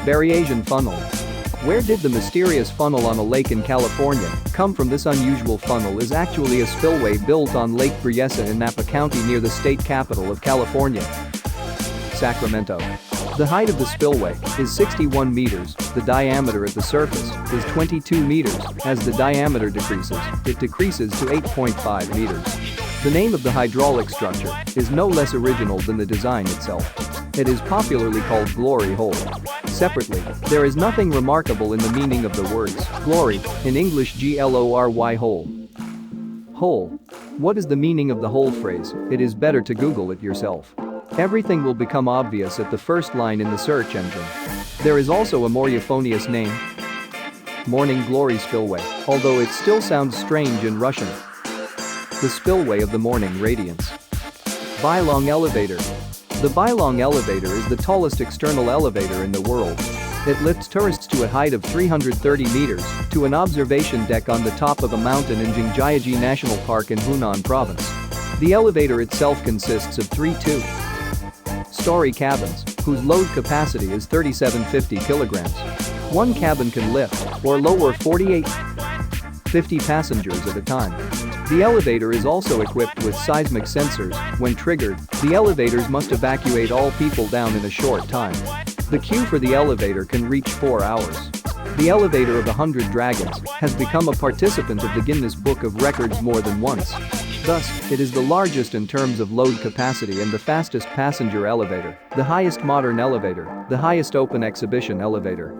Variation funnel. Where did the mysterious funnel on a lake in California come from? This unusual funnel is actually a spillway built on Lake Berryessa in Napa County near the state capital of California, Sacramento. The height of the spillway is 61 meters, the diameter at the surface is 22 meters. As the diameter decreases, it decreases to 8.5 meters. The name of the hydraulic structure is no less original than the design itself. It is popularly called Glory Hole. Separately, there is nothing remarkable in the meaning of the words glory, in English glory hole. Hole. What is the meaning of the whole phrase? It is better to Google it yourself. Everything will become obvious at the first line in the search engine. There is also a more euphonious name, Morning Glory Spillway, although it still sounds strange in Russian. The spillway of the morning radiance. Bylong elevator. The Bylong elevator is the tallest external elevator in the world. It lifts tourists to a height of 330 meters to an observation deck on the top of a mountain in 𝐲𝐽 National Park in Hunan Province. The elevator itself consists of 3 two-story cabins, whose load capacity is 3,750 kilograms. One cabin can lift or lower 50 passengers at a time. The elevator is also equipped with seismic sensors. When triggered, the elevators must evacuate all people down in a short time. The queue for the elevator can reach 4 hours. The elevator of 100 Dragons has become a participant of the Guinness Book of Records more than once. Thus, it is the largest in terms of load capacity and the fastest passenger elevator, the highest modern elevator, the highest open exhibition elevator.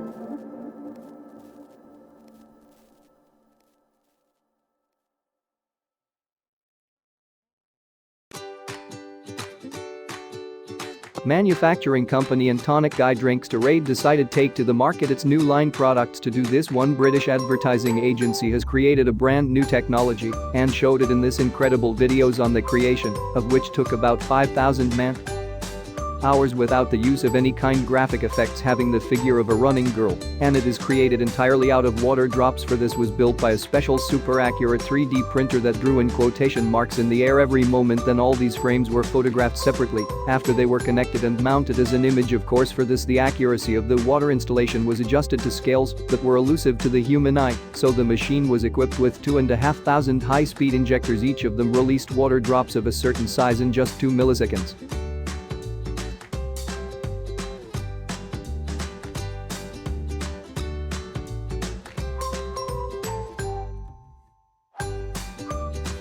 Manufacturing company and tonic guy 𝐓𝐡𝐚𝐧𝐤 decided take to the market its new line products. To do this, one British advertising agency has created a brand new technology and showed it in this incredible videos on the creation of which took about 5,000 man-hours without the use of any kind graphic effects, having the figure of a running girl, and it is created entirely out of water drops. For this was built by a special super accurate 3D printer that drew in quotation marks in the air every moment. Then all these frames were photographed separately after they were connected and mounted as an image. Of course, for this the accuracy of the water installation was adjusted to scales that were elusive to the human eye, so the machine was equipped with 2,500 high-speed injectors. Each of them released water drops of a certain size in just 2 milliseconds.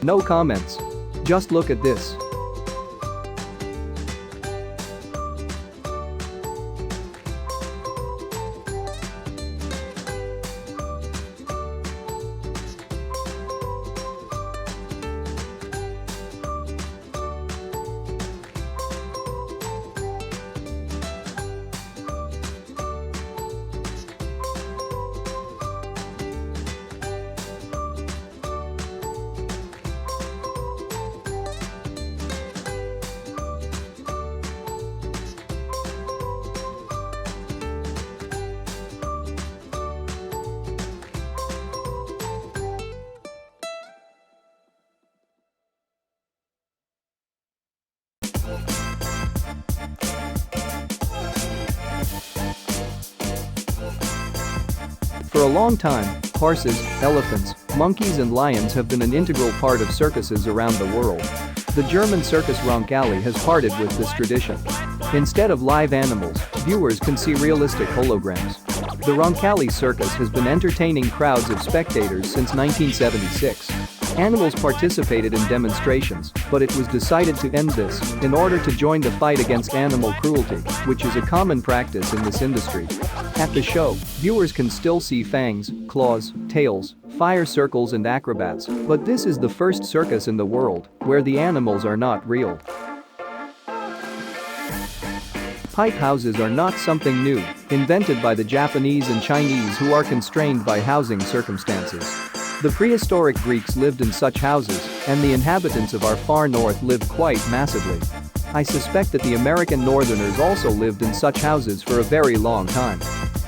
No comments. Just look at this. For a long time, horses, elephants, monkeys and lions have been an integral part of circuses around the world. The German circus Roncalli has parted with this tradition. Instead of live animals, viewers can see realistic holograms. The Roncalli circus has been entertaining crowds of spectators since 1976. Animals participated in demonstrations, but it was decided to end this in order to join the fight against animal cruelty, which is a common practice in this industry. At the show, viewers can still see fangs, claws, tails, fire circles and acrobats, but this is the first circus in the world where the animals are not real. Pipe houses are not something new, invented by the Japanese and Chinese, who are constrained by housing circumstances. The prehistoric Greeks lived in such houses, and the inhabitants of our far north lived quite massively. I suspect that the American Northerners also lived in such houses for a very long time.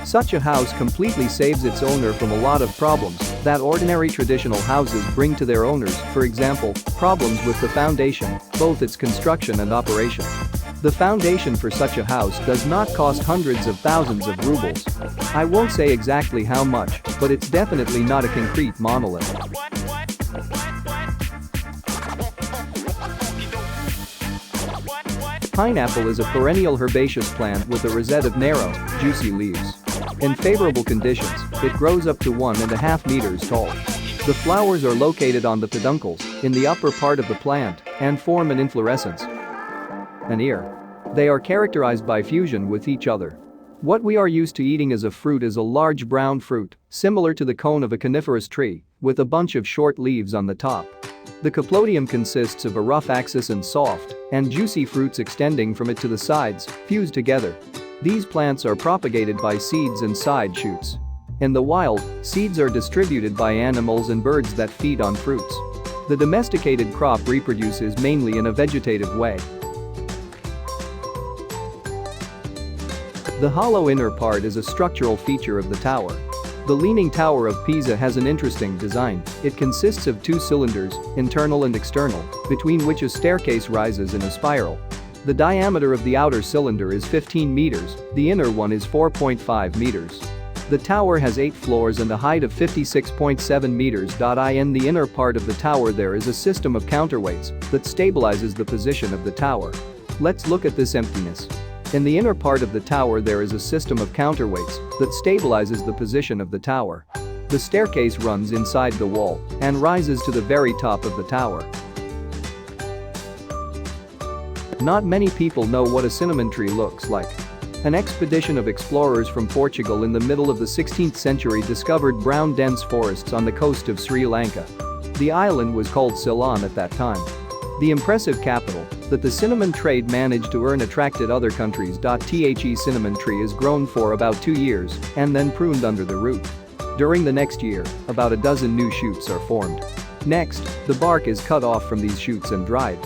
Such a house completely saves its owner from a lot of problems that ordinary traditional houses bring to their owners, for example, problems with the foundation, both its construction and operation. The foundation for such a house does not cost hundreds of thousands of rubles. I won't say exactly how much, but it's definitely not a concrete monolith. Pineapple is a perennial herbaceous plant with a rosette of narrow, juicy leaves. In favorable conditions, it grows up to 1.5 meters tall. The flowers are located on the peduncles, in the upper part of the plant, and form an inflorescence. An ear. They are characterized by fusion with each other. What we are used to eating as a fruit is a large brown fruit, similar to the cone of a coniferous tree, with a bunch of short leaves on the top. The cyphlodeum consists of a rough axis and soft and juicy fruits extending from it to the sides, fused together. These plants are propagated by seeds and side shoots. In the wild, seeds are distributed by animals and birds that feed on fruits. The domesticated crop reproduces mainly in a vegetative way. The hollow inner part is a structural feature of the tower. The Leaning Tower of Pisa has an interesting design. It consists of two cylinders, internal and external, between which a staircase rises in a spiral. The diameter of the outer cylinder is 15 meters, the inner one is 4.5 meters. The tower has 8 floors and a height of 56.7 meters. In the inner part of the tower there is a system of counterweights that stabilizes the position of the tower. Let's look at this emptiness. In the inner part of the tower there is a system of counterweights that stabilizes the position of the tower. The staircase runs inside the wall and rises to the very top of the tower. Not many people know what a cinnamon tree looks like. An expedition of explorers from Portugal in the middle of the 16th century discovered brown dense forests on the coast of Sri Lanka. The island was called Ceylon at that time. The impressive capital that the cinnamon trade managed to earn attracted other countries. The cinnamon tree is grown for about 2 years and then pruned under the root. During the next year, about a dozen new shoots are formed. Next, the bark is cut off from these shoots and dried.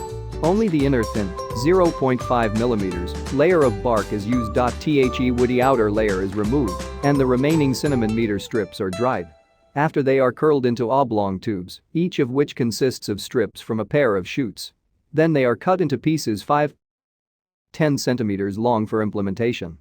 Only the inner thin, 0.5 mm, layer of bark is used. The woody outer layer is removed and the remaining cinnamon meter strips are dried. After they are curled into oblong tubes, each of which consists of strips from a pair of shoots. Then they are cut into pieces 5–10 centimeters long for implementation.